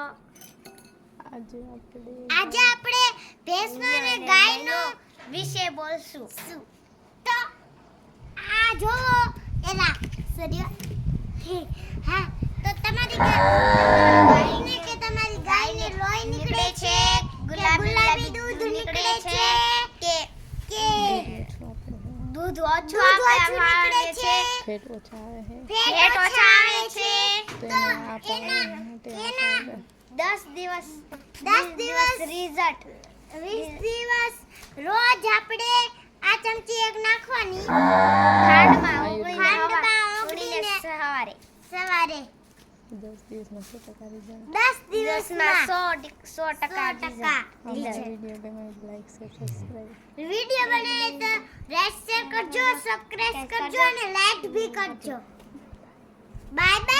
મિત્રો, આજે આપણે ભેંસનો અને ગાયનો વિશે બોલશું. તો આ જો એલા સરિયા હા, તો તમારી ગાયને કે તમારી ગાયને લોહી નીકળે છે, ગુલાબી દૂધ નીકળે છે કે દૂધ ઓછું નીકળે છે, ફેટ ઓછા આવે છે, ફેટ ઓછા આવે છે. તો એના 10 દિવસ રિઝલ્ટ 20 દિવસ રોજ આપણે આ ચમચી એક નાખવાની ખાંડમાં ઉગળીને સવારે 10 દિવસમાં 100% રિઝલ્ટ. 10 દિવસમાં 100% વિડીયો ગમે તો લાઈક શેર સબસ્ક્રાઇબ. વિડિયો બને તો લાઈક શેર કરજો, સબસ્ક્રાઇબ કરજો અને લાઈક ભી કરજો. Bye bye.